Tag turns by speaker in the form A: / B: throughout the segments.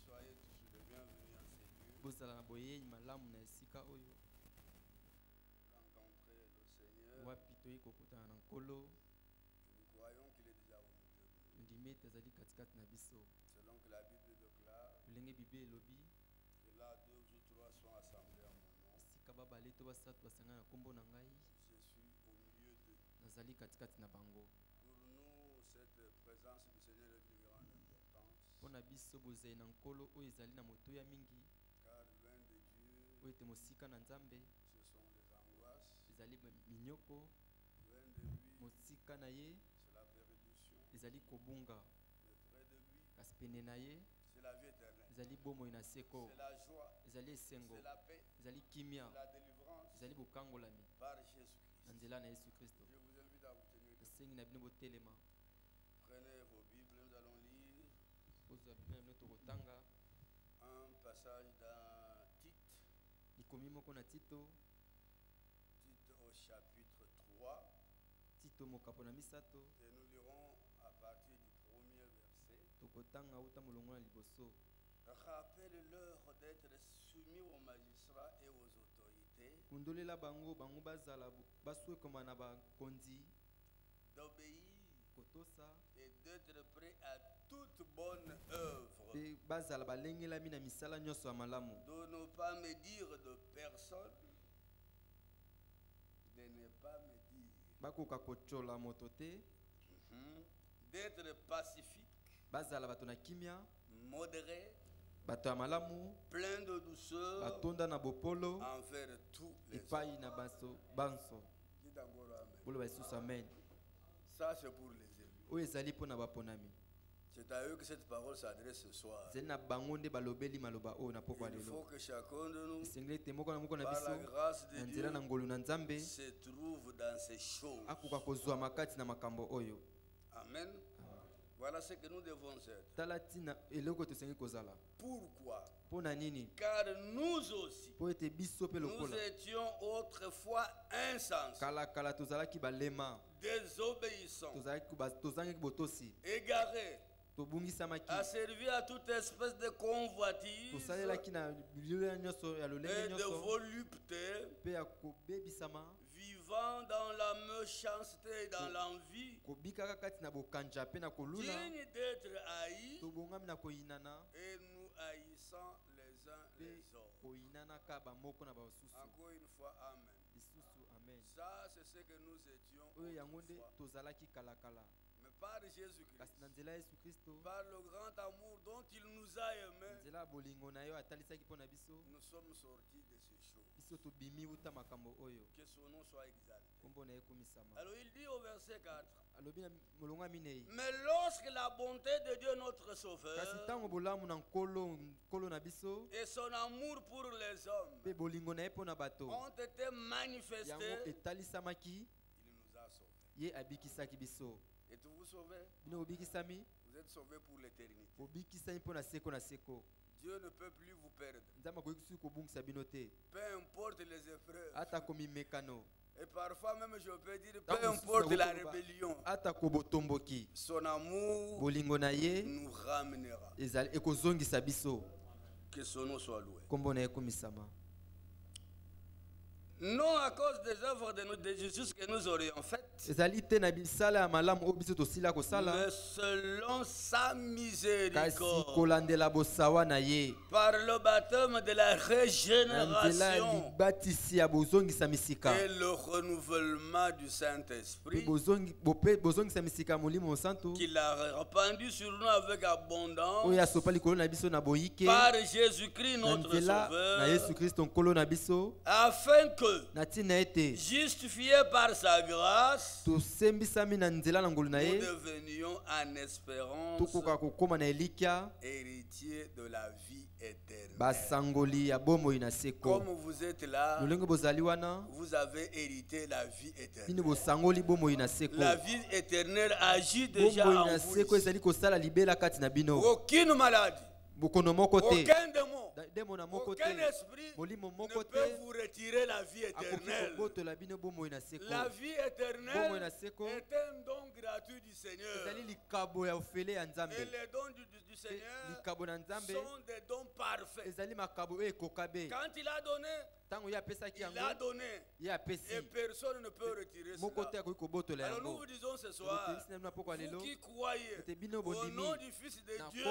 A: Soyez tous les bienvenus en ces lieux. Rencontrer le Seigneur. Nous croyons qu'il est déjà remonté. Selon que la Bible déclare que là 2 ou 3 sont assemblés en mon nom, je suis au milieu d'eux. Pour nous, cette présence du Seigneur est d'une grande importance. Car loin de Dieu, ce sont les angoisses. Loin de lui, c'est la perdition. Mais près de lui, c'est la vie éternelle. C'est la joie. C'est la paix. C'est la délivrance. Par Jésus-Christ. Je vous invite à vous tenir debout. Prenez vos Bibles, nous allons lire un passage dans Tite. Tite au chapitre 3. Et nous lirons à partir du premier verset. Rappelle-leur d'être soumis aux magistrats et aux autorités, d'obéir et d'être prêt à toute bonne œuvre, de ne pas médire de personne, de ne pas médire, d'être pacifique, modéré, plein de douceur envers tous les hommes. Dites encore amen. Ça c'est pour les élus. C'est à eux que cette parole s'adresse ce soir. Il faut que chacun de nous, par la grâce de Dieu, se trouve dans ces choses. Amen. Voilà ce que nous devons être. Pourquoi? Car nous aussi, nous étions autrefois insensés, désobéissants, égarés, à servir à toute espèce de convoitise et de volupté, vivant dans la méchanceté et dans l'envie, digne d'être haïs, et nous haïssant les uns les autres. Encore une fois, amen. Ça, c'est ce que nous étions autrefois. Mais par Jésus-Christ, par le grand amour dont il nous a aimés, nous sommes sortis de ces choses. Que son nom soit exalté. Alors il dit au verset 4, mais lorsque la bonté de Dieu notre Sauveur et son amour pour les hommes ont été manifestés, il nous a sauvés. Êtes-vous sauvés? Vous êtes sauvés pour l'éternité. Dieu ne peut plus vous perdre. Peu importe les épreuves. Et parfois même je peux dire peu importe la rébellion. Son amour nous ramènera. Que son nom soit loué. Non à cause des œuvres de Jésus que nous aurions faites, mais selon sa miséricorde, par le baptême de la régénération et le renouvellement du Saint-Esprit, qu'il a répandu sur nous avec abondance par Jésus-Christ notre Sauveur, afin que, justifiés par sa grâce, nous devenions en espérance héritiers de la vie éternelle. Comme vous êtes là, vous avez hérité la vie éternelle. La vie éternelle agit déjà en vous. Aucune maladie,
B: Aucun démon, aucun esprit ne peut vous retirer la vie éternelle. La vie éternelle est un don gratuit du Seigneur. Et les dons du Seigneur sont des dons parfaits. Quand il a donné, il a donné. Et personne ne peut retirer cela. Alors nous vous disons ce soir, vous qui croyez au nom du Fils de Dieu,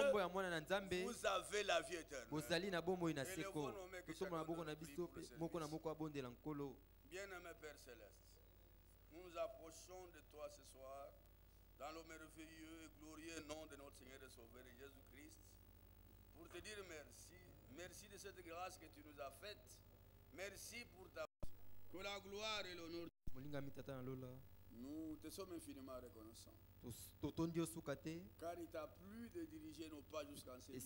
B: vous avez la vie éternelle. Élevons nos mains que chacun de nous prie pour le service. Bien-aimé Père Céleste, nous nous approchons de toi ce soir dans le merveilleux et glorieux nom de notre Seigneur et Sauveur Jésus-Christ pour te dire merci. Merci de cette grâce que tu nous as faite. Merci pour ta... Que la gloire et l'honneur... Nous te sommes infiniment reconnaissants. Car il t'a plu de diriger nos pas jusqu'en ce lieu. Et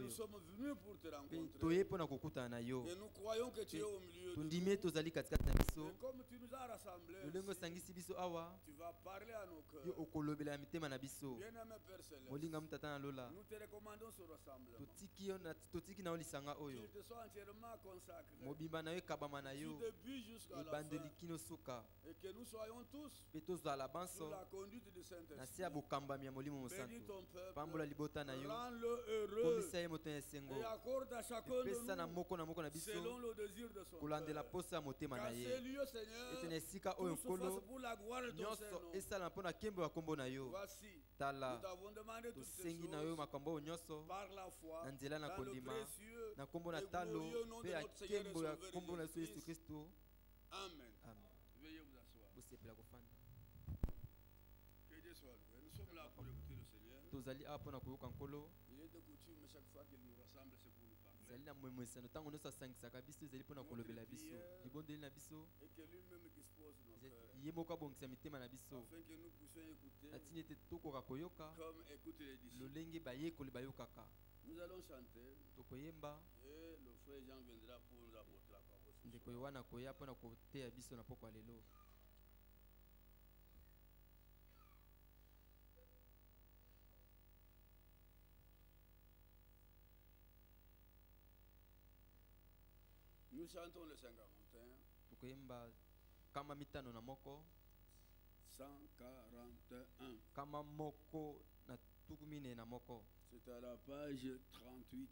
B: nous sommes venus pour te rencontrer. Et nous croyons que tu es au milieu de nous. Et comme tu nous as rassemblés, tu vas parler à nos cœurs. Bien-aimé Père Céleste, nous te recommandons ce rassemblement. Qu'il te soit entièrement consacré. Du début jusqu'à la fin. Et que nous soyons tous sous la conduite du Saint-Esprit. Bénis ton peuple, rends-le heureux et accorde à chacun de nous selon le désir de son cœur. Car ces lieux, Seigneur, tout se fasse pour la gloire de ton Saint-Nom. Voici, nous t'avons demandé toutes ces choses par la foi dans le précieux et glorieux nom de notre Seigneur et Sauveur Jésus-Christ. Amen. Veuillez vous asseoir. Que Dieu soit loué. Nous sommes là pour écouter le Seigneur. Il est de coutume chaque fois qu'il nous rassemble, c'est pour nous parler. Et que lui-même dispose nos cœurs. Afin que nous puissions écouter comme écoutent les disciples. Nous allons chanter. Et le frère Jean viendra pour nous apporter la parole. Nous chantons le 141. 141. C'est à la page 38.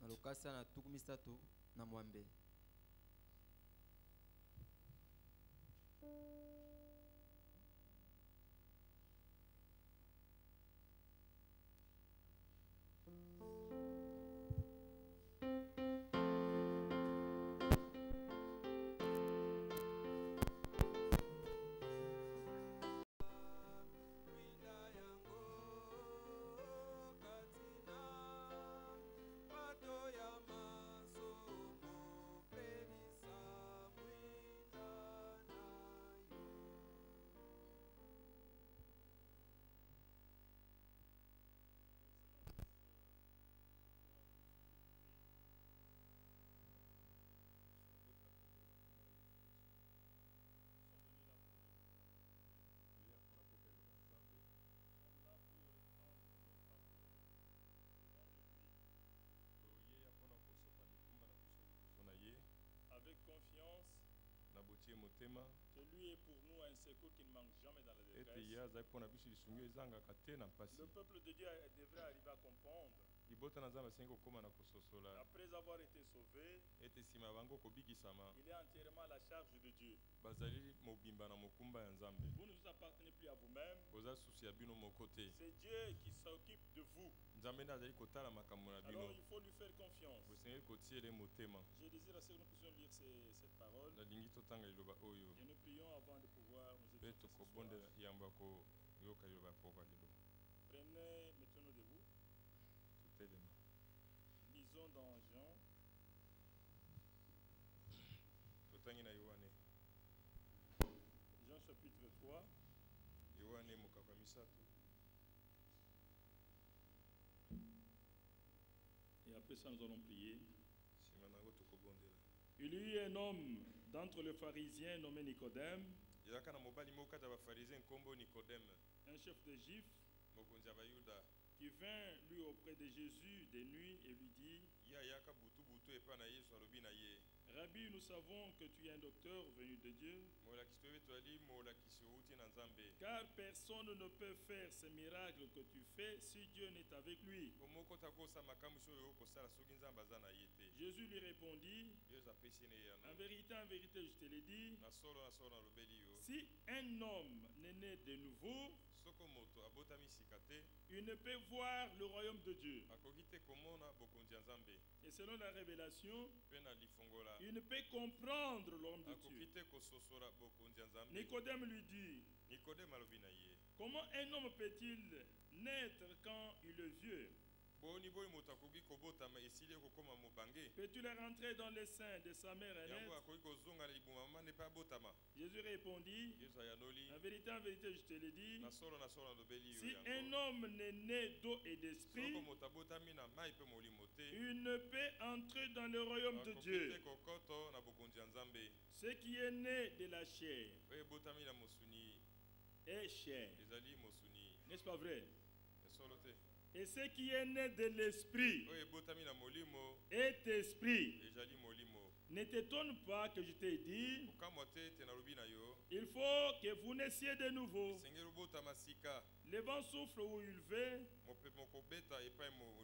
C: Avec confiance que lui est pour nous un secours qui ne manque jamais dans la détresse. Le peuple de Dieu devrait arriver à comprendre. Après avoir été sauvé, il est entièrement à la charge de Dieu. Vous ne vous appartenez plus à vous-même. C'est Dieu qui s'occupe de vous. Alors il faut lui faire confiance. Je désire à ce que nous puissions lire cette parole. Et nous prions avant de pouvoir nous exercer ce soir. Prenez, mettons-nous debout. Lisons dans Jean. Jean chapitre 3. Et après ça, nous allons prier. Il y eut un homme d'entre les pharisiens nommé Nicodème, un chef des Juifs, qui vint lui auprès de Jésus de nuit et lui dit, Rabbi, nous savons que tu es un docteur venu de Dieu, car personne ne peut faire ces miracles que tu fais si Dieu n'est avec lui. Jésus lui répondit, en vérité, je te l'ai dit, si un homme n'est né de nouveau, il ne peut voir le royaume de Dieu. Et selon la révélation, il ne peut comprendre le royaume de Dieu. Nicodème lui dit, comment un homme peut-il naître quand il est vieux? Peux-tu rentrer dans le sein de sa mère et naître? Jésus répondit, en vérité, je te le dis, si un homme n'est né d'eau et d'esprit, il ne peut entrer dans le royaume de Dieu. Ce qui est né de la chair est chair. N'est-ce pas vrai? Et ce qui est né de l'esprit est esprit. Ne t'étonne pas que je t'ai dit, il faut que vous naissiez de nouveau. Le vent souffle où il veut,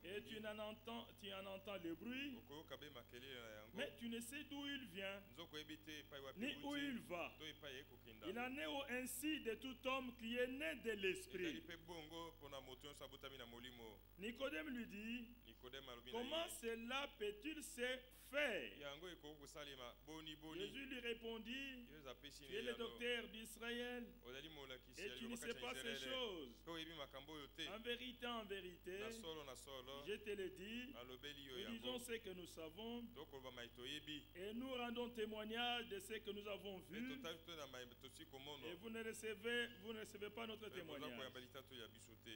C: et tu en entends le bruit, mais tu ne sais d'où il vient, ni où il va. Il en est ainsi de tout homme qui est né de l'esprit. Nicodème lui dit, comment cela peut-il se faire? Jésus lui répondit, tu es le docteur d'Israël et tu ne sais pas ces choses. En vérité, je te le dis, nous disons ce que nous savons et nous rendons témoignage de ce que nous avons vu, et vous ne recevez pas notre témoignage.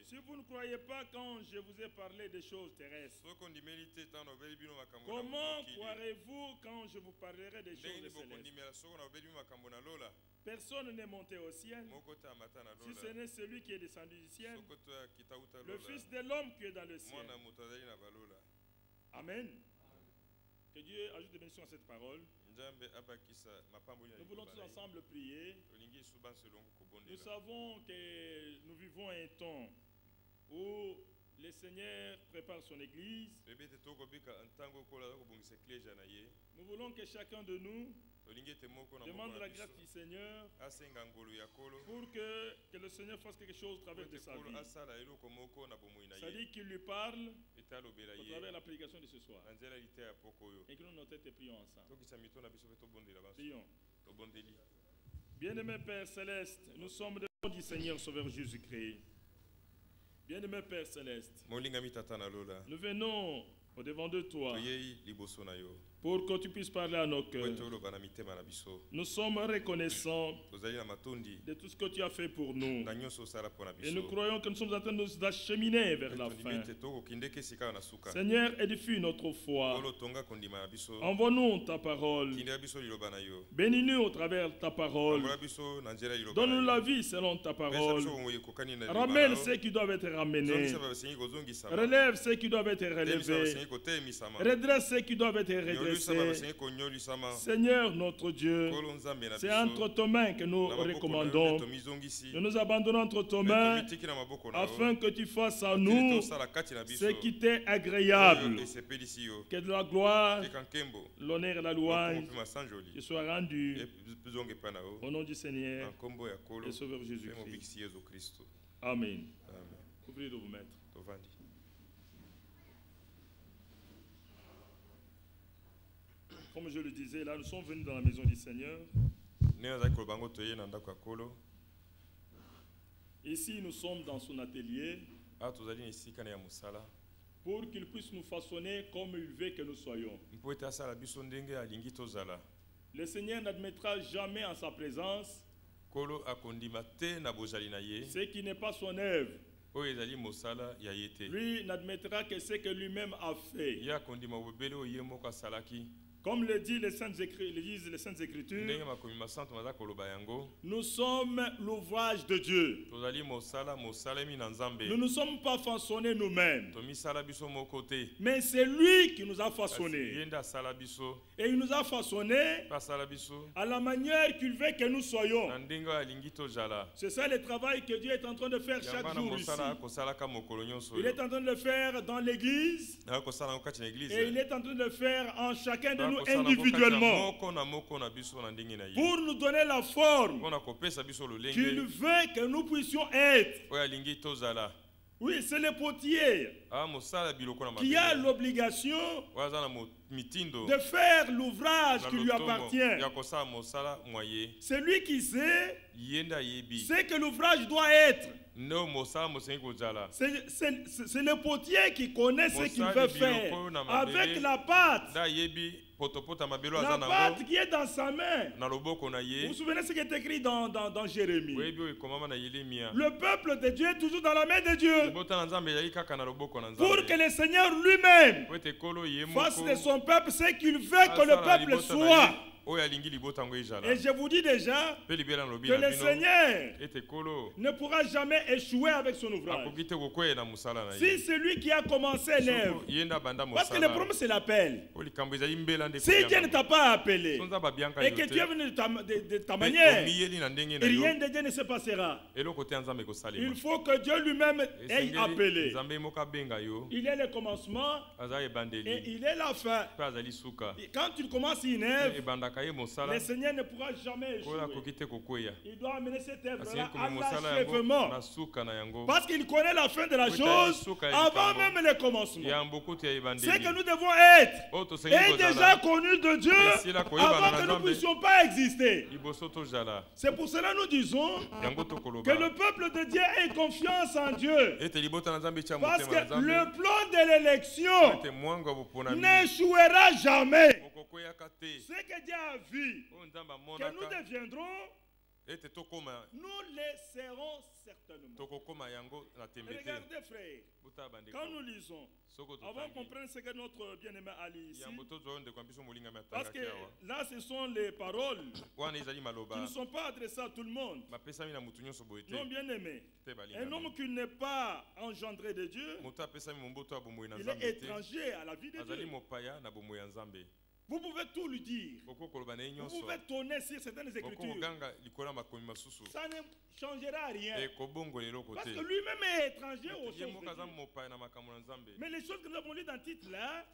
C: Si vous ne croyez pas quand je vous ai parlé des choses terrestres, comment croirez-vous quand je vous parlerai des choses célestes? Personne n'est monté au ciel, si ce n'est celui qui est descendu du ciel, le Fils de l'homme qui est dans le ciel. Amen. Que Dieu ajoute des bénédictions à cette parole. Nous voulons tous ensemble prier. Nous savons que nous vivons un temps où le Seigneur prépare son église. Nous voulons que chacun de nous demande la grâce du Seigneur pour que le Seigneur fasse quelque chose au travers de sa vie. C'est-à-dire qu'il lui parle au travers de la prédication de ce soir. Et que nous nos têtes et prions ensemble. Prions. Bien-aimé Père Céleste, nous sommes devant du Seigneur Sauveur Jésus-Christ. Bien-aimé Père Céleste, nous venons au-devant de toi pour que tu puisses parler à nos cœurs. Nous sommes reconnaissants de tout ce que tu as fait pour nous. Et nous croyons que nous sommes en train de nous acheminer vers la fin. Seigneur, édifie notre foi. Envoie-nous ta parole. Bénis-nous au travers de ta parole. Donne-nous la vie selon ta parole. Ramène ceux qui doivent être ramenés. Relève ceux qui doivent être relevés. Redresse ceux qui doivent être redressés. Seigneur notre Dieu, c'est entre tes mains que nous recommandons. Nous nous abandonnons entre tes mains afin que tu fasses à nous ce qui t'est agréable. Que de la gloire, l'honneur et la louange te soient rendus au nom du Seigneur et Sauveur Jésus-Christ. Amen. Vous priez de vous mettre. Comme je le disais, là, nous sommes venus dans la maison du Seigneur. Ici, nous sommes dans son atelier pour qu'il puisse nous façonner comme il veut que nous soyons. Le Seigneur n'admettra jamais en sa présence ce qui n'est pas son œuvre. Lui n'admettra que ce que lui-même a fait. Comme le disent les Saintes Écritures, nous sommes l'ouvrage de Dieu. Nous ne sommes pas façonnés nous-mêmes, mais c'est lui qui nous a façonnés. Et il nous a façonnés à la manière qu'il veut que nous soyons. C'est ça le travail que Dieu est en train de faire chaque jour ici. Il est en train de le faire dans l'église et il est en train de le faire en chacun de nous individuellement pour nous donner la forme qu'il veut que nous puissions être. Oui, c'est le potier qui a l'obligation de faire l'ouvrage qui lui appartient. C'est lui qui sait ce que l'ouvrage doit être. C'est le potier qui connaît ce qu'il veut faire avec la pâte. La pâte qui est dans sa main. Vous vous souvenez ce qui est écrit dans Jérémie? Le peuple de Dieu est toujours dans la main de Dieu. Pour que le Seigneur lui-même fasse de son peuple ce qu'il veut que le peuple soit. Et je vous dis déjà que le Seigneur ne pourra jamais échouer avec son ouvrage. Si c'est lui qui a commencé l'œuvre, parce que le problème c'est l'appel. Si Dieu ne t'a pas appelé et que tu es venu de ta manière, rien de Dieu ne se passera. Il faut que Dieu lui-même ait appelé. Il est le commencement et il est la fin. Quand tu commences une œuvre, le Seigneur ne pourra jamais échouer. Il doit amener cette œuvre-là à l'achèvement. Parce qu'il connaît la fin de la chose avant même le commencement. Ce que nous devons être est déjà connu de Dieu avant que nous ne puissions pas exister. C'est pour cela que nous disons que le peuple de Dieu ait confiance en Dieu. Parce que le plan de l'élection n'échouera jamais. Ce que Dieu a vu, que nous deviendrons, nous le serons certainement. Regardez frère, quand nous lisons, avant qu'on comprenne ce que notre bien-aimé a lu ici, parce que là ce sont les paroles qui ne sont pas adressées à tout le monde. Non, bien-aimé, un homme qui n'est pas engendré de Dieu, il est étranger à la vie de Dieu. Vous pouvez tout lui dire. Vous pouvez tourner sur certaines écritures. Ça ne changera rien. Parce que lui-même est étranger aux choses de Dieu. Mais les choses que nous avons lues dans le titre là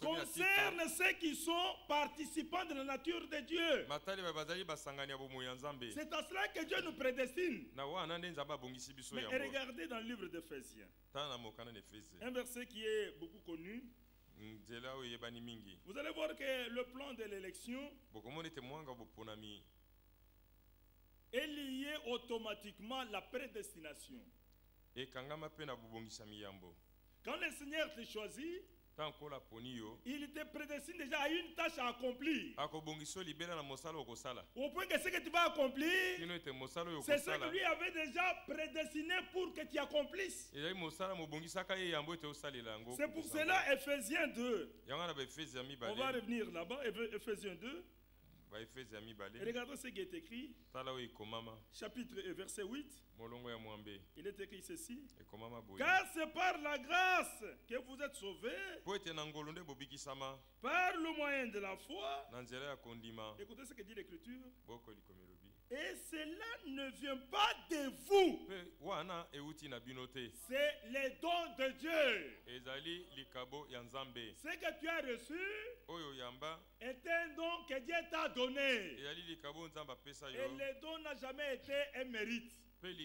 C: concernent ceux qui sont participants de la nature de Dieu. C'est à cela que Dieu nous prédestine. Mais regardez dans le livre d'Éphésiens, un verset qui est beaucoup connu. Vous allez voir que le plan de l'élection est lié automatiquement à la prédestination. Quand le Seigneur te choisit, il te prédestine déjà à une tâche à accomplir. Au point que ce que tu vas accomplir, c'est ce que lui avait déjà prédestiné pour que tu accomplisses. C'est pour cela Éphésiens 2. On va revenir là-bas, Éphésiens 2. Et regardez ce qui est écrit. Chapitre et verset 8. Il est écrit ceci. Car c'est par la grâce que vous êtes sauvés, par le moyen de la foi. Écoutez ce que dit l'Écriture. Et cela ne vient pas de vous. C'est les dons de Dieu. Ce que tu as reçu est un don que Dieu t'a donné. Et le don n'a jamais été un mérite. Personne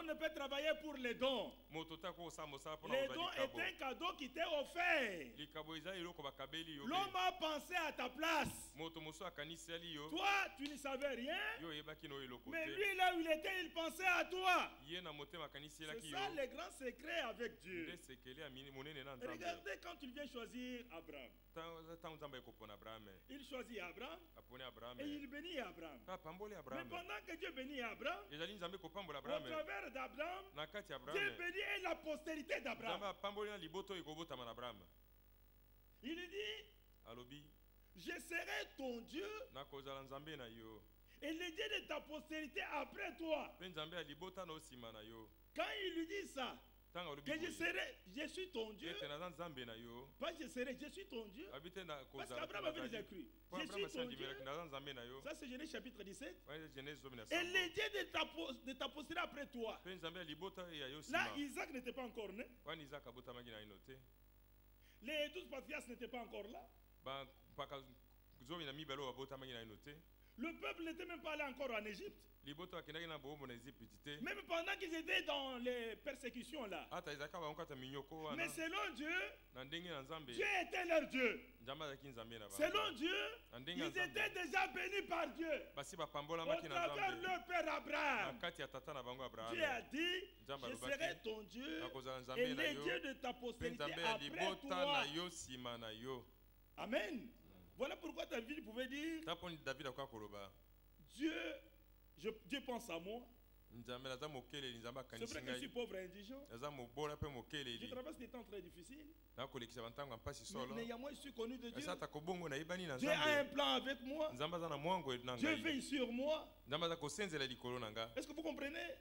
C: ne peut travailler pour les dons. Les dons est un cadeau qui t'est offert. L'homme a pensé à ta place. Toi, tu ne savais rien. Mais lui, là où il était, il pensait à toi. C'est ça le grand secret avec Dieu. Regardez quand il vient choisir Abraham. Il choisit Abraham et il bénit Abraham. Mais pendant que Dieu bénit Abraham, au travers d'Abraham, Dieu bénit la postérité d'Abraham. Il dit
D: Je serai ton Dieu et le Dieu de ta postérité après toi. Quand il lui dit ça, que je suis ton Dieu, pas je serai, je suis ton Dieu, parce qu'Abraham avait déjà cru. Je suis ton Dieu. Ça c'est Genèse chapitre 17. Et le Dieu de ta postérité après toi. Là, Isaac n'était pas encore né. Les 12 patriarches n'étaient pas encore là. Le peuple n'était même pas allé encore en Égypte. Même pendant qu'ils étaient dans les persécutions là. Mais selon Dieu, Dieu était leur Dieu. Selon Dieu, ils étaient déjà bénis par Dieu. Au travers de leur père Abraham. Dieu a dit, je serai ton Dieu et les dieux de ta postérité après toi. Amen. Voilà pourquoi David pouvait dire, Dieu pense à moi. C'est vrai que je suis pauvre et indigent. Je traverse des temps très difficiles. Mais néanmoins, je suis connu de Dieu. Dieu a un plan avec moi. Dieu veille sur moi. Est-ce que vous comprenez?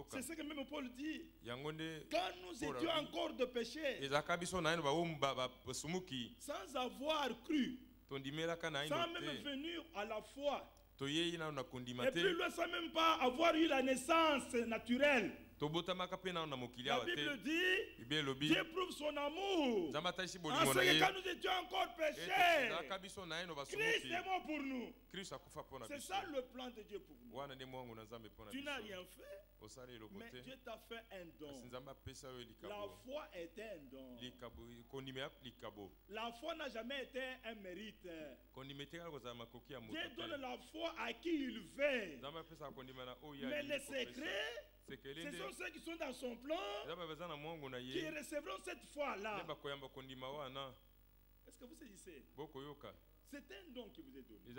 D: C'est ce que même Paul dit. Quand nous étions encore de péché, sans avoir cru, sans même venir à la foi, et puis lui sans même pas avoir eu la naissance naturelle. La Bible dit, Dieu prouve son amour en ce que quand nous étions encore péchés, Christ est mort pour nous. C'est ça le plan de Dieu pour nous. Tu n'as rien fait, mais Dieu t'a fait un don. La foi est un don. La foi n'a jamais été un mérite. Dieu donne la foi à qui il veut. Mais les secrets, ce sont ceux qui sont dans son plan qui recevront cette foi-là. Est-ce que vous saisissez? C'est un don qui vous est donné.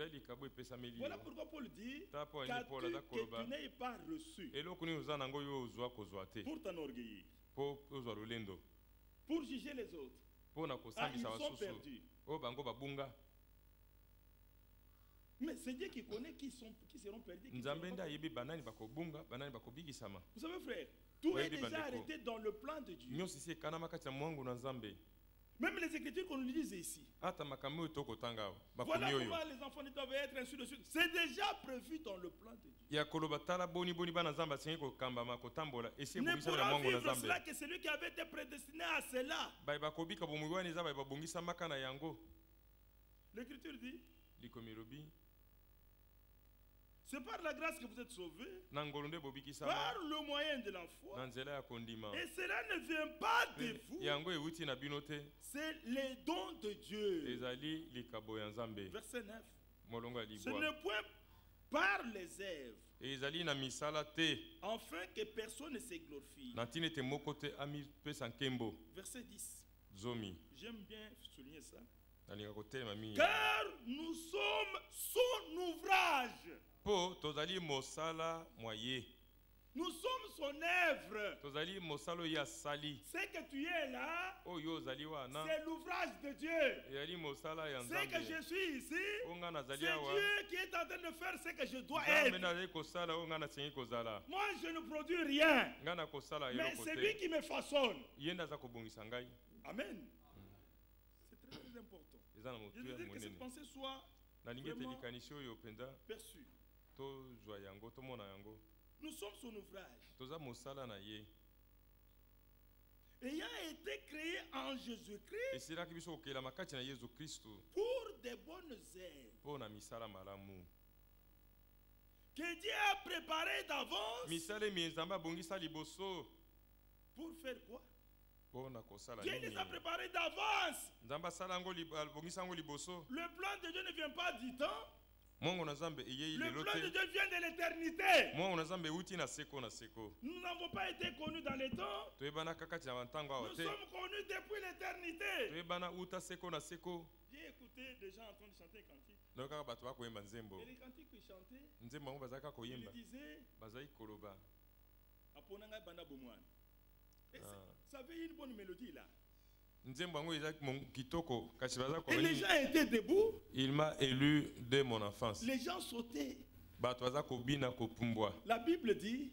D: Voilà pourquoi Paul dit que tu n'aies pas reçu pour t'enorgueillir, pour juger les autres. Ils sont perdus. Mais c'est Dieu qui connaît qui seront perdus. Vous savez frère, tout est déjà arrêté dans le plan de Dieu. Même les écritures qu'on nous dit ici. Voilà comment les enfants doivent être ainsi de suite. C'est déjà prévu dans le plan de Dieu. Ne pourra vivre cela que celui qui avait été prédestiné à cela. L'écriture dit, c'est par la grâce que vous êtes sauvés, par le moyen de la foi. Et cela ne vient pas de vous. C'est les dons de Dieu. Verset 9. Ce n'est point par les œuvres, afin que personne ne se glorifie. Verset 10. J'aime bien souligner ça. Car nous sommes son ouvrage. Nous sommes son œuvre. Ce que tu es là, c'est l'ouvrage de Dieu. Ce que je suis ici, c'est Dieu qui est en train de faire ce que je dois être. Moi, je ne produis rien. Mais c'est lui qui me façonne. Amen. C'est très important. Je veux dire que cette pensée soit vraiment perçue. Nous sommes son ouvrage. Ayant été créé en Jésus-Christ pour des bonnes œuvres que Dieu a préparé d'avance. Pour faire quoi? Dieu les a préparés d'avance. Le plan de Dieu ne vient pas du temps. Le plan de Dieu vient de l'éternité. Nous n'avons pas été connus dans les temps. Nous sommes connus depuis l'éternité. J'ai écouté des gens en train de chanter un cantique. Et les cantiques qu'ils chantaient, ils disaient Aponanga Banda Bomouane. Et ça avait une bonne mélodie là. Et les gens étaient debout.
C: Il m'a élu dès mon enfance.
D: Les gens sautaient.
C: La
D: Bible dit,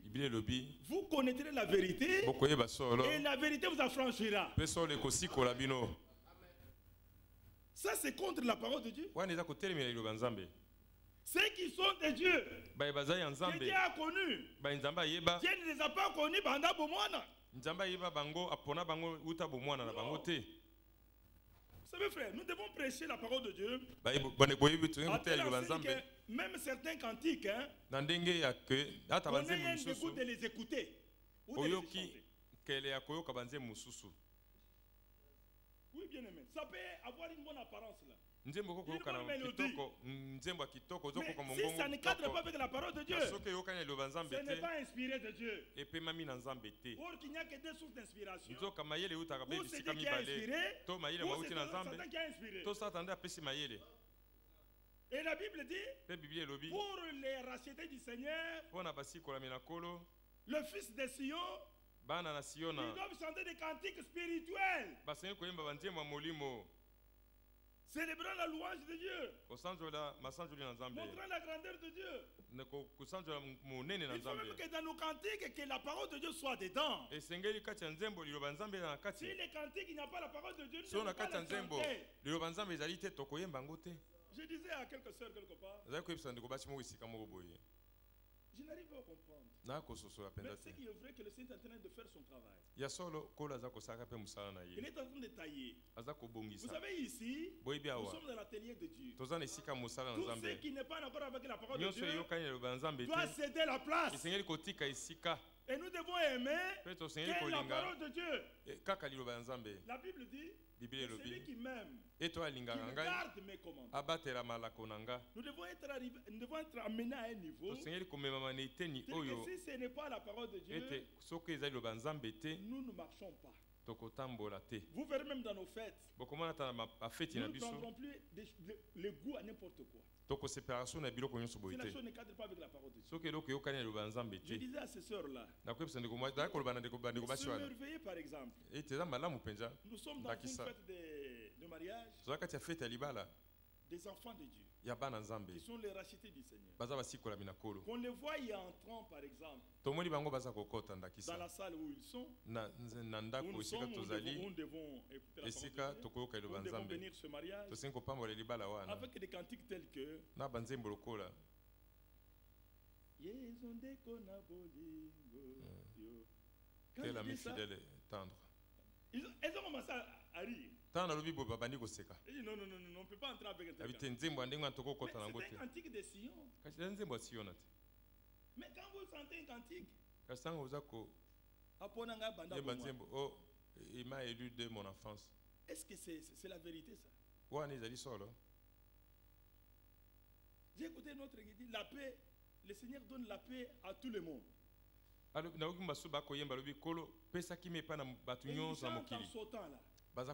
D: vous connaîtrez la vérité et la vérité vous affranchira. Ça c'est contre la parole de Dieu. Ceux qui sont de Dieu, que Dieu a connus, Dieu ne les a pas connus pendant Bomwana. Vous savez frère, nous devons prêcher la parole de Dieu. Même certains cantiques, on a un dégoût de les écouter. Ou de les chanter. Oui, bien aimé. Ça peut avoir une bonne apparence là. Mais si ça ne cadre pas avec la parole de Dieu, ce n'est pas inspiré de Dieu. Or qu'il n'y a que deux sources d'inspiration. Ou c'est Dieu qui a inspiré, ou c'est Satan qui a inspiré. Et la Bible dit, pour les racheter du Seigneur, le fils de Sion, ils doivent chanter des cantiques spirituels. Célébrant la louange de Dieu. Montrant la grandeur de Dieu. Il faut même que dans nos cantiques, que la parole de Dieu soit dedans. Si les cantiques, il n'y a pas la parole de Dieu, nous ne pouvons pas les chanter. Je disais à quelques sœurs quelque part, je n'arrive pas à comprendre. Mais c'est qu'il est vrai que le Seigneur est en train de faire son travail. Il est en train de tailler. Vous savez ici, nous sommes dans l'atelier de Dieu. Tout ce qui n'est pas encore avec la parole de Dieu doit céder la place. Et nous devons aimer que la parole de Dieu. La Bible dit, celui qui m'aime, qui garde mes commandements. Nous devons être amenés à un niveau que si ce n'est pas la parole de Dieu, nous ne marchons pas. Vous verrez même dans nos fêtes, nous ne prendrons plus le goût à n'importe quoi. Si la chose ne cadre pas avec la parole de Dieu. Je disais à ces sœurs-là, se merveiller par exemple. Nous sommes dans une fête de mariage des enfants de Dieu qui sont les rachetés du Seigneur. Qu'on les voit y entrant par exemple dans la salle où ils sont, nous devons écouter la parole de Dieu, nous devons bénir ce mariage avec des cantiques tels que quand
C: quel ami fidèle et tendre.
D: Ils ont commencé à rire. Non, non, on ne peut pas entrer avec un tel cantique. C'est un cantique de Sion. Mais quand vous sentez un cantique,
C: il m'a élu de mon enfance.
D: Est-ce que c'est la vérité ça? J'ai écouté notre qui dit la paix, le Seigneur donne la paix à tout le monde. Et les gens en sautant là. Mais le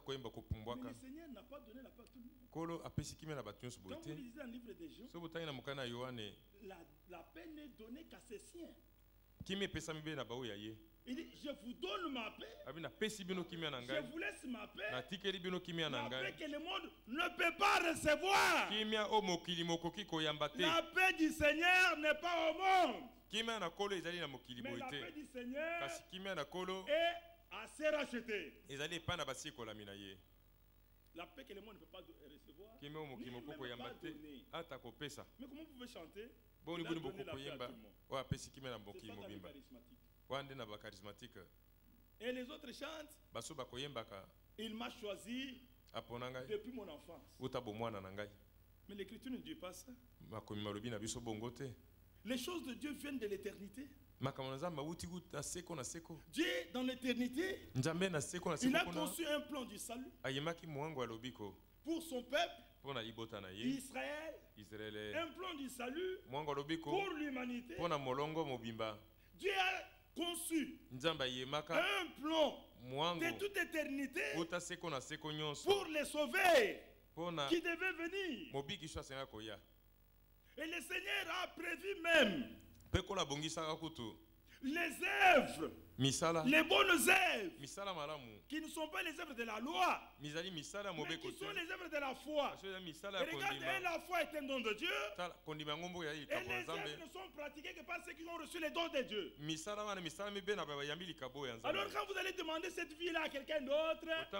D: Seigneur n'a pas donné la paix à tout le monde. Quand vous lisez dans le livre des Jean, la paix n'est donnée qu'à ses siens. Il dit, je vous donne ma paix. Je vous laisse ma paix. La paix que le monde ne peut pas recevoir. La paix du Seigneur n'est pas au monde. Mais la paix du Seigneur est assez rachetée. La paix que le monde ne peut pas recevoir, ni même pas donner. Mais comment vous pouvez chanter? Il a donné la paix à tout le monde. C'est ça la charismatique. Et les autres chantent, il m'a choisi depuis mon enfance. Mais l'Écriture ne dit pas ça. Les choses de Dieu viennent de l'éternité. Dieu, dans l'éternité, il a conçu un plan du salut pour son peuple, Israël, un plan du salut pour l'humanité. Dieu a conçu un plan de toute éternité pour les sauver qui devaient venir. Et le Seigneur a prévu même les œuvres les bonnes œuvres qui ne sont pas les œuvres de la loi, mais qui sont les œuvres de la foi. Et regardez, la foi est un don de Dieu. Et les œuvres ne sont pratiquées que par ceux qui ont reçu les dons de Dieu. Alors quand vous allez demander cette vie-là à quelqu'un d'autre, lui est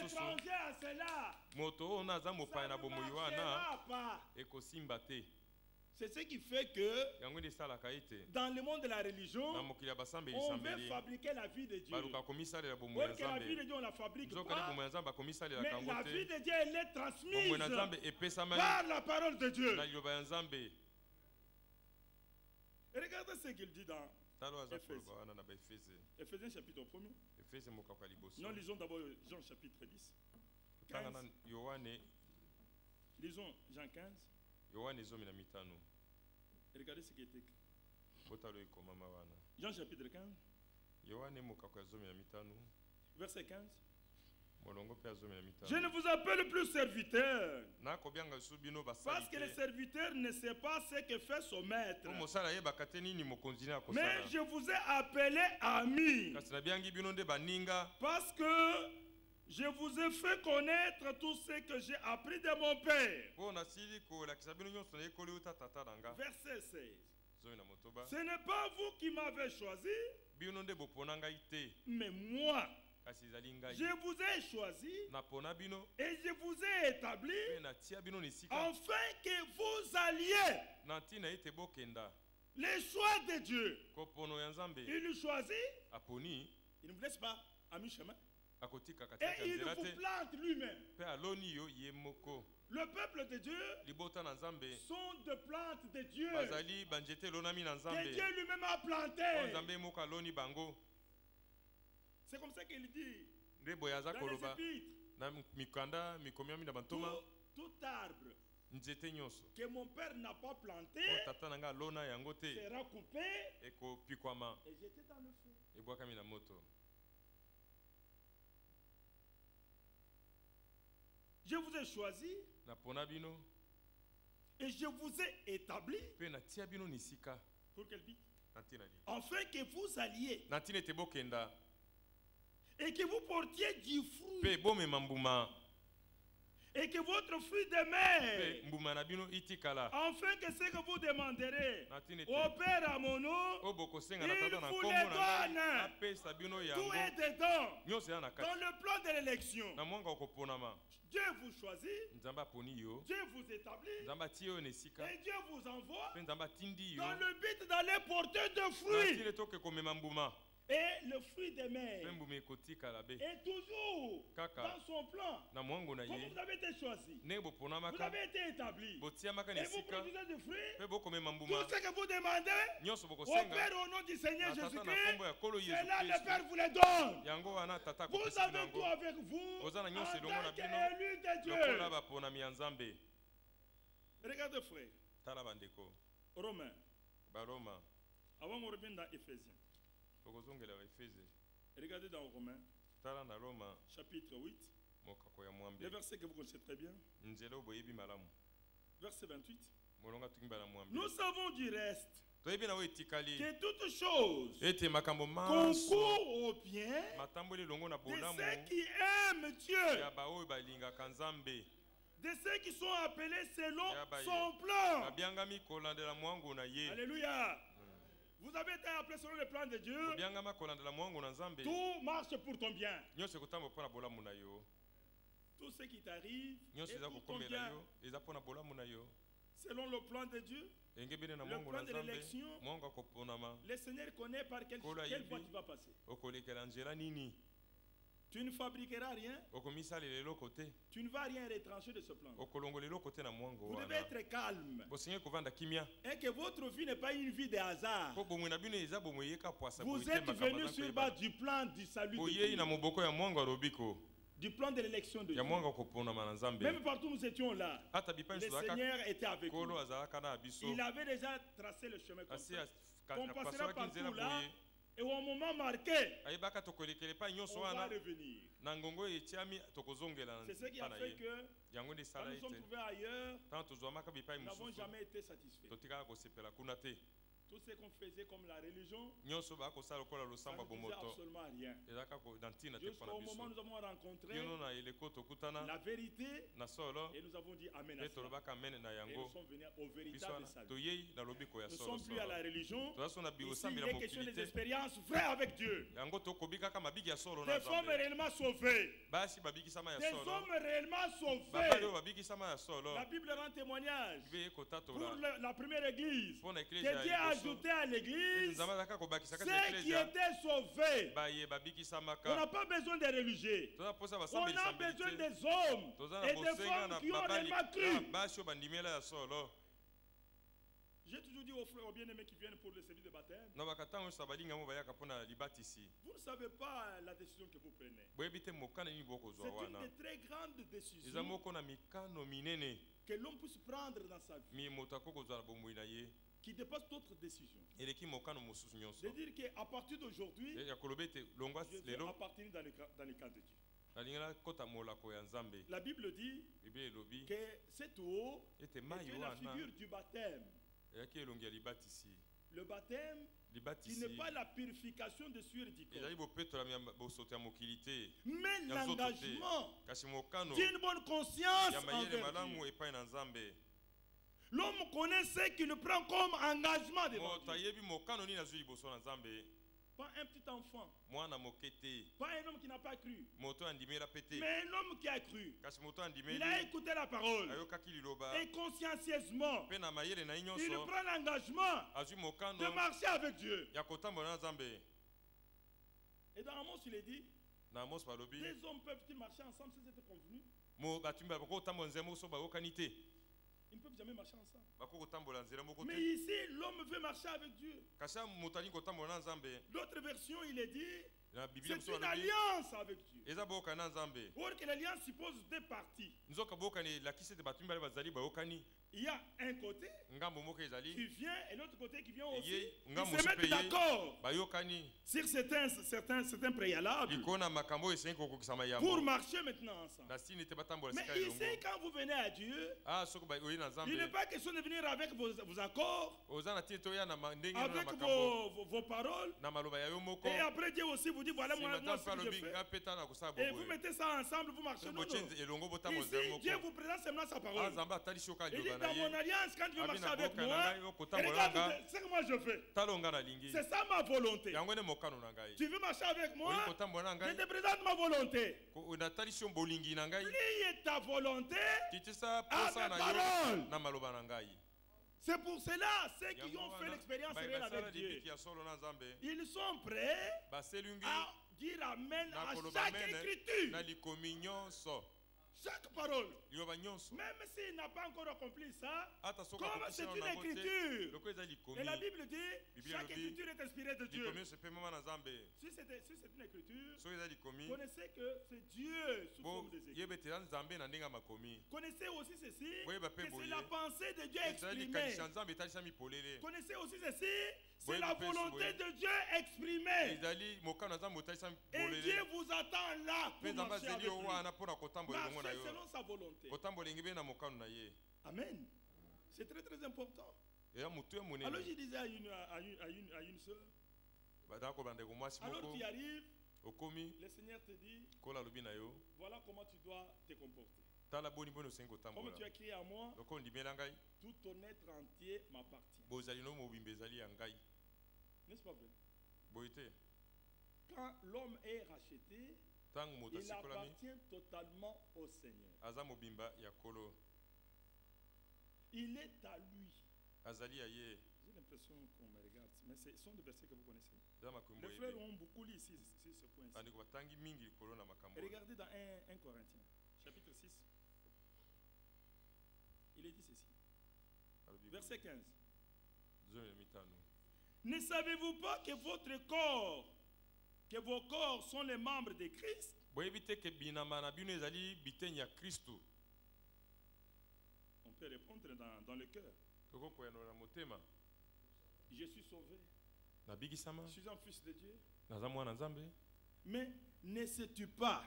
D: étranger à cela. Ça ne marchera pas. C'est ce qui fait que dans le monde de la religion, on veut fabriquer la vie de Dieu. Or que la vie de Dieu, on la fabrique pas. Mais la vie de Dieu, elle est transmise par la parole de Dieu. Et regardez ce qu'il dit dans Éphésiens chapitre 1er. Nous lisons d'abord Jean chapitre 10. 15. Lisons Jean 15. Et regardez ce qui est écrit. Jean chapitre 15. Verset 15. Je ne vous appelle plus serviteur, parce que le serviteur ne sait pas ce que fait son maître. Mais je vous ai appelé ami, parce que je vous ai fait connaître tout ce que j'ai appris de mon Père. Verset 16. Ce n'est pas vous qui m'avez choisi, mais moi. Je vous ai choisi et je vous ai établi afin que vous alliez les choix de Dieu. Il nous choisit, il ne vous laisse pas à mi-chemin et il vous plante lui-même. Le peuple de Dieu sont de plantes de Dieu que Dieu lui-même a planté. C'est comme ça qu'il dit dans les épîtres, tout arbre que mon père n'a pas planté sera coupé et jeté dans le feu. Je vous ai choisi et je vous ai établi pour quel but? Afin que vous alliez et que vous portiez du fruit et que votre fruit demeure, afin que ce que vous demanderez au Père à mon nom, il vous les donne. Tout est dedans dans le plan de l'élection. Dieu vous choisit, Dieu vous établit et Dieu vous envoie dans le but d'aller porter de fruits. Et le fruit des mers est toujours dans son plan. Comme vous avez été choisi, vous avez été établi, et vous produisez du fruit. Tout ce que vous demandez au Père au nom du Seigneur Jésus-Christ, c'est là le Père vous les donne. Vous avez tout avec vous en tant qu'élu de Dieu. Regardez frère, Romains, avant qu'on revienne dans Éphésiens. Regardez dans Romains, chapitre 8, le verset que vous connaissez très bien, verset 28. Nous savons du reste que toutes choses concourent au bien de ceux qui aiment Dieu, de ceux qui sont appelés selon son plan. Alléluia. Vous avez été appelé selon le plan de Dieu. Tout marche pour ton bien. Tout ce qui t'arrive est pour ton bien. Selon le plan de Dieu, le plan de l'élection, le Seigneur connaît par quelle voie tu vas passer. Tu ne fabriqueras rien. Tu ne vas rien retrancher de ce plan. Vous devez être calme. Et que votre vie n'est pas une vie de hasard. Vous êtes venu sur base du plan du salut de Dieu. Du plan de l'élection de Dieu. Même partout où nous étions là, le Seigneur était avec nous. Il avait déjà tracé le chemin comme ça. On passera partout là. Et au moment marqué, on va revenir. C'est ce qui a fait que quand nous sommes trouvés ailleurs, nous n'avons jamais été satisfaits. Tout ce qu'on faisait comme la religion,
C: nyonso ba ko sala ko la
D: ça
C: losamba
D: ne disait
C: bomoto
D: absolument rien.
C: ezaka ko dantina te
D: Jusqu'au
C: pana
D: moment où
C: biso
D: nous avons rencontré
C: yono na eleko tokutana
D: la vérité
C: na solo
D: et nous avons dit Amen à
C: pe
D: cela.
C: tolobaka mene na
D: Et nous
C: yango
D: sommes venus au
C: biso
D: véritable
C: wana
D: salut.
C: toyei na lobiko ya
D: Nous ne
C: solo
D: sommes plus à la religion.
C: tozaso na
D: Ici,
C: biosambela
D: il est question
C: mokili
D: des
C: te
D: expériences vraies avec Dieu.
C: yango tokobika kaka mabiki ya solo na
D: Des femmes
C: nzambe
D: réellement sauvées.
C: basi babikisama ya
D: Des
C: solo
D: hommes réellement
C: babali oyo
D: sauvés.
C: babikisama ya solo
D: La Bible rend témoignage
C: bibe
D: pour
C: ekotatola
D: la première église.
C: mpo na
D: Que
C: eklesia
D: Dieu a ajouté à l'église
C: nzambe azalaka kobakisa kati ya
D: ceux qui
C: eklesia
D: étaient sauvés.
C: baye
D: On
C: babikisamaka
D: n'a pas besoin des religieux.
C: toza mposa
D: On a
C: basambeli
D: besoin
C: te
D: des hommes
C: toza
D: et
C: na
D: des
C: bosenga
D: femmes
C: na
D: qui ont
C: babali
D: réellement cru.
C: basi oyo bandimela ya solo
D: J'ai toujours dit aux frères, aux bien-aimés qui viennent pour le service de baptême,
C: na bakatanga nyonso balinga mo bayaka mpona libatisi
D: vous ne savez pas la décision que vous prenez.
C: boyebi te mokano nini bokozwa
D: C'est une
C: wana
D: des très grandes
C: eza
D: décisions
C: moko na mikano minene
D: que l'homme puisse prendre dans sa vie,
C: moto akoki kozwa na bomoi na ye
D: qui dépasse d'autres décisions.
C: eleki mokano mosusu nyonso
D: De dire qu'à partir d'aujourd'hui,
C: ya koloba ete longwa
D: je vais
C: lelo
D: appartenir dans le camp de Dieu.
C: nalingana kota molako ya nzambe
D: La Bible dit
C: biblia elobi
D: que cette eau
C: ete
D: est
C: mai
D: la
C: wana
D: figure du baptême.
C: eyaki elongi ya libatisi
D: Le baptême qui
C: libatisi
D: n'est pas la purification de sueur du corps,
C: ezali bopetola bosoto ya mokili te
D: mais
C: ya nzoto te
D: l'engagement
C: kasi mokano
D: d'une bonne conscience
C: ya mayele
D: envers
C: malamu
D: Dieu.
C: epai na nzambe
D: L'homme connaît ce qu'il prend comme engagement devant
C: moto
D: Dieu.
C: ayebi mokano nini azwi liboso na nzambe
D: Pas un petit enfant,
C: mwana moke te
D: pas un homme qui n'a pas cru,
C: moto andimela pe te
D: mais un homme qui a cru.
C: kasi moto
D: Il
C: andimeli
D: a écouté la parole
C: ayokaki liloba
D: et consciencieusement,
C: mpe na mayele na ye
D: il
C: nyonso
D: prend l'engagement
C: azwi
D: de
C: mokano
D: marcher avec Dieu.
C: ya kotambola na nzambe
D: Et dans Amos, il est dit,
C: na amos balobi
D: des hommes peuvent-ils marcher ensemble sans être convenus?
C: bato bakoki kotambola nzela moko so bayokani te
D: Ils ne peuvent jamais marcher ensemble.
C: bakoki kotambola nzela moko
D: Mais
C: te
D: ici, l'homme veut marcher avec Dieu.
C: kasi moto alingi kotambola na nzambe
D: D'autres versions, il est dit,
C: na biblia
D: c'est
C: mosusu
D: une
C: balobi
D: alliance avec Dieu.
C: eza boyokani na nzambe
D: Or que l'alliance suppose deux parties.
C: nzoka boyokani elakisi ete bato mibale bazali bayokani
D: Il y a un côté
C: ngambo moko
D: qui
C: ezali
D: vient et l'autre côté qui vient aussi.
C: Ye,
D: Ils
C: ngambo
D: se
C: mosusu
D: mettent
C: pe ye
D: d'accord
C: bayokani
D: sur certains préalables
C: likolo na makambo oyo esengi kokokisama
D: pour
C: yambo
D: marcher maintenant ensemble.
C: na sini ete batambola
D: Mais
C: esika elongo
D: ici, quand vous venez à Dieu,
C: soki oyi na
D: il n'est
C: nzambe
D: pas question de venir avec vos accords,
C: oza na tini toya na ndenge no na
D: avec
C: makambo
D: vos paroles.
C: na maloba ya yo moko
D: Et après Dieu aussi vous dit, voilà moi
C: nsima
D: ce
C: nzambe
D: que je
C: alobi
D: fais.
C: nga mpe tana kosala
D: Et vous
C: boboye
D: mettez ça ensemble, vous marchez. Non, non.
C: botie elongo botambola nzela
D: Ici, Dieu
C: moko
D: vous présente seulement sa parole.
C: nzambe atalisi yo kaka
D: Il dit,
C: liloba na
D: dans mon
C: ye
D: alliance, quand tu veux
C: Abi
D: marcher
C: na
D: avec
C: boka na
D: moi,
C: ngai, yo
D: et
C: kotambola na
D: regarde ce que moi je fais.
C: tala nga nalingi
D: C'est ça ma volonté.
C: yango nde mokano na ngai
D: Tu veux marcher avec moi?
C: olingi kotambola na
D: Je
C: ngai
D: te présente ma volonté.
C: natalisi yo bolingi na ngai
D: Pliez ta volonté
C: titisa
D: à
C: posa
D: mes
C: na yo
D: paroles.
C: na maloba na ngai
D: C'est pour cela, ceux qui
C: yango
D: ont fait
C: wana
D: l'expérience
C: baye
D: réelle
C: basala
D: avec Dieu,
C: libiki ya solo na nzambe
D: ils sont prêts
C: baselingi
D: à dire amen
C: na
D: à
C: koloba
D: chaque
C: mene
D: écriture,
C: na likomi nyonso
D: chaque parole.
C: liloba nyonso
D: Même s'il n'a pas encore accompli ça,
C: ata soki
D: comme
C: akokisi
D: c'est
C: yango
D: une
C: nango te
D: écriture.
C: loko eza likomi
D: Et la Bible dit,
C: Bible
D: chaque
C: dit,
D: écriture est inspirée de Dieu.
C: likomi nyonso epemama na nzambe
D: Si c'est une écriture,
C: soki eza likomi
D: connaissez que c'est Dieu sous forme des écritures.
C: boyeba ete eza nzambe na ndenge ya makomi
D: Connaissez aussi ceci,
C: Boyeba pe
D: que c'est
C: boye.
D: la pensée de Dieu
C: ezala
D: exprimée.
C: likanisi ya nzambe etalisami polele
D: Connaissez aussi ceci, c'est
C: Boyeba
D: la
C: pe
D: volonté
C: boye.
D: de Dieu exprimée.
C: ezali mokano ya nzambe otalisami
D: Et Dieu
C: polele
D: vous attend là
C: mpe
D: pour
C: nzambe
D: marcher
C: azeli
D: avec
C: yo
D: lui.
C: wana mpo na kotambola elongo na
D: Marcher
C: yo
D: selon sa volonté.
C: kotambola elingi mpe na mokano na ye
D: Amen. C'est très très important.
C: eya motu ya
D: Alors
C: monene
D: je disais à une soeur,
C: bataka kobandeko mwasi
D: alors
C: moko
D: tu arrives,
C: okomi
D: le Seigneur te dit,
C: kola alobi na yo
D: voilà comment tu dois te comporter.
C: tala boni boni osengi
D: Comme
C: kotambola
D: tu as crié à moi,
C: loko ondimela ngai
D: tout ton être entier m'appartient.
C: bozali no mobimba ezali ya ngai
D: N'est-ce pas vrai?
C: boye te
D: Quand l'homme est racheté,
C: ntango moto
D: il
C: asikolami
D: appartient totalement au Seigneur.
C: aza mobimba ya kolo
D: Il est à lui.
C: azali ya ye
D: J'ai l'impression qu'on me regarde, mais ce sont des versets que vous connaissez.
C: eza makambo
D: Les frères
C: oyebi
D: ont beaucoup lu ici sur ce point-ci.
C: bandeko batangi mingi likolo na makambo oyo.
D: Regardez dans 1 Corinthiens, chapitre 6. Il est dit ceci.
C: Alobi
D: Verset 15.
C: zomi na mitano
D: Ne savez-vous pas que vos corps sont les membres de Christ?
C: boyebi te ke binama na bino ezali biteni ya kristu
D: On peut répondre dans le cœur.
C: tokokoyanola na motema
D: Je suis sauvé.
C: nabikisama
D: Je suis un fils de Dieu.
C: naza mwana nzambe
D: Mais ne sais-tu pas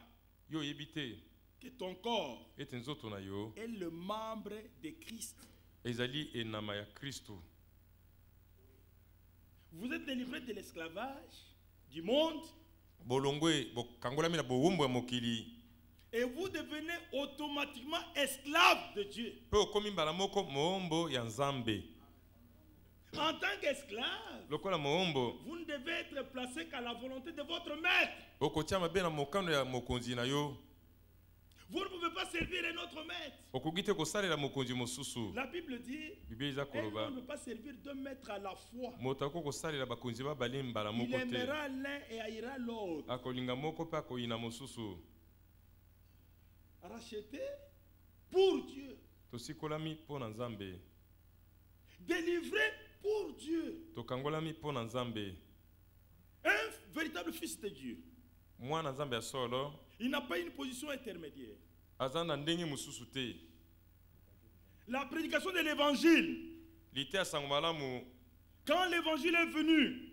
C: yo oyebi te
D: que ton corps
C: ete nzoto na yo
D: est le membre de Christ?
C: ezali enama ya kristu
D: Vous êtes délivré de l'esclavage du monde. Et vous devenez automatiquement esclave de Dieu. En tant qu'esclave, vous ne devez être placé qu'à la volonté de votre maître. Vous ne pouvez pas servir un autre maître. La Bible dit on ne peut pas servir deux maîtres à la fois. Il aimera l'un et haïra l'autre. Racheté pour Dieu. Délivré pour Dieu. Un véritable fils de Dieu. Il n'a pas une position intermédiaire. La prédication de l'évangile. Quand l'évangile est venu,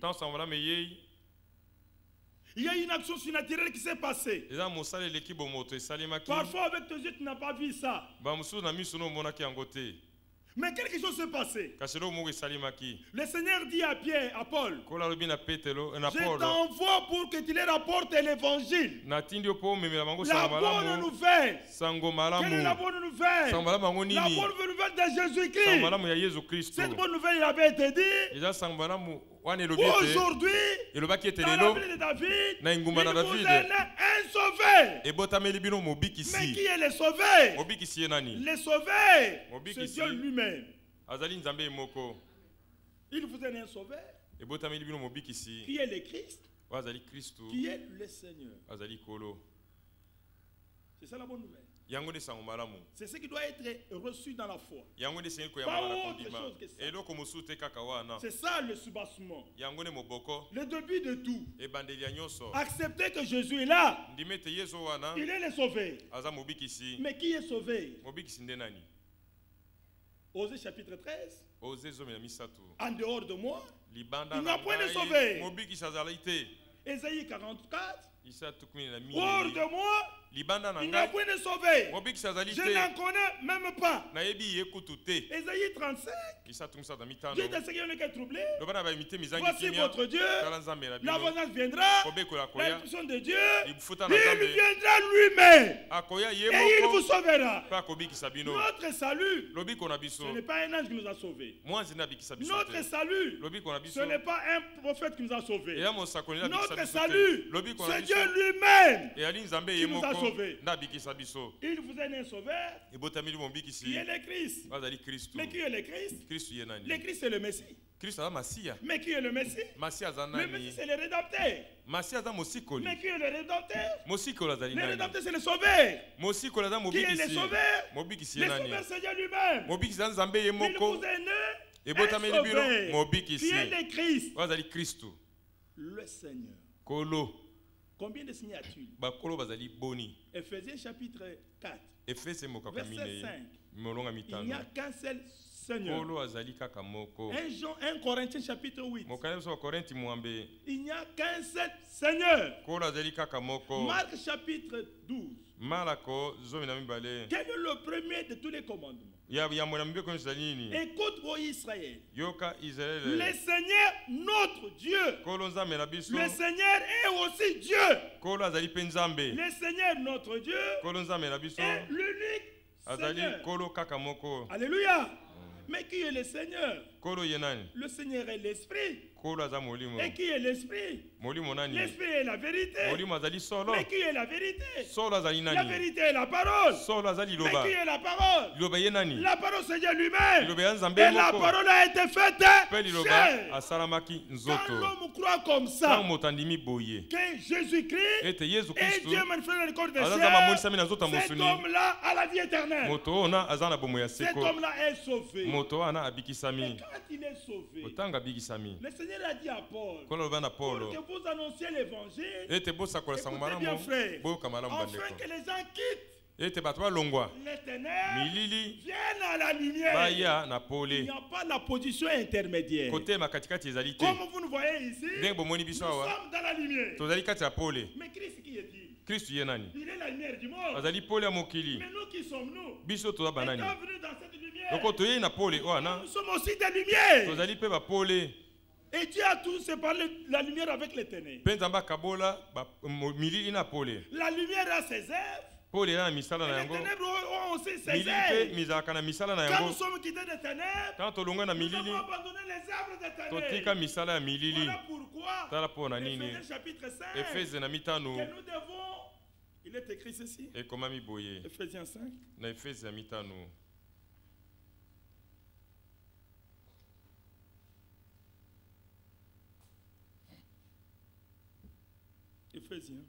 D: il y a une action surnaturelle qui s'est passée. Parfois avec tes yeux tu n'as pas vu ça. Mais quelque chose s'est passé. Le Seigneur dit à Pierre, à Paul, je t'envoie pour que tu leur apportes l'évangile. La bonne nouvelle. Quelle est la bonne nouvelle? La bonne nouvelle de Jésus-Christ. Cette bonne nouvelle, il avait été dit. Aujourd'hui, dans la ville de David, il vous est un sauveur. Mais qui est le sauveur? Le sauveur, c'est Dieu lui-même. Il vous est un sauveur. Qui est le Christ? Qui est le Seigneur? C'est ça la bonne nouvelle. C'est ce qui doit être reçu dans la foi. Pas autre chose que ça. C'est ça le soubassement. Le début de tout. Accepter que Jésus est là. Il est le sauveur. Mais qui est sauvé? Osée chapitre 13. En dehors de moi, il n'y a point de sauveur. Ésaïe 44. Hors de moi, il n'y a point de sauvé. Je n'en connais même pas. Ésaïe 35. Dieu de ceux qui ont le cœur troublé. Voici votre Dieu. L'abondance viendra. L'impulsion de Dieu. Il viendra lui-même. Et il vous sauvera. Notre salut, ce n'est pas un ange qui nous a sauvés. Notre salut, ce n'est pas un prophète qui nous a sauvés. Notre salut, c'est Dieu lui-même qui nous a sauvés. Il vous est un sauveur qui est le Christ. Mais qui est le Christ? Le Christ c'est le Messie. Mais qui est le Messie? Le Messie c'est le rédempteur. Mais qui est le rédempteur? Le rédempteur c'est le sauveur. Qui est le sauveur? Le sauveur c'est Dieu lui-même. Il vous est né un sauveur qui est le Christ. Le Seigneur. Combien de signes a-t-il? Ephésiens chapitre 4, verset 5. Il n'y a qu'un seul Seigneur. 1 Corinthiens chapitre 8. Il n'y a qu'un seul Seigneur. Marc chapitre 12. Quel est le premier de tous les commandements? Écoute, ô Israël. Le Seigneur, notre Dieu. Le Seigneur est aussi Dieu. Le Seigneur, notre Dieu, est l'unique Seigneur. Alléluia. Mais qui est le Seigneur? Le Seigneur est l'Esprit. Et qui est l'Esprit? L'Esprit est la vérité. Mais qui est la vérité? La vérité est la parole. Mais qui est la parole? La parole c'est Dieu lui-même. Et la parole a été faite chair. Quand l'homme croit comme ça, que Jésus-Christ est Dieu manifesté dans le corps de chair, cet homme-là a la vie éternelle. Cet homme-là est sauvé. Mais quand il est sauvé, le Seigneur a dit à Paul, pour que vous annonciez l'évangile, écoutez bien frère, afin que les gens quittent les ténèbres, viennent à la lumière. Il n'y a pas la position intermédiaire. Comme vous nous voyez ici, nous sommes dans la lumière. Mais Christ qui est-il? Il est la lumière du monde. Mais nous qui sommes-nous? Étant venus dans cette lumière, nous sommes aussi des lumières. Et Dieu a tous séparé la lumière avec les ténèbres. La lumière a ses œuvres. Les ténèbres ont aussi ses œuvres. Quand nous sommes quittés des ténèbres, nous avons abandonné les œuvres des ténèbres. Voilà pourquoi, Éphésiens chapitre 5, que nous devons, il est écrit ceci, Éphésiens 5, Éphésiens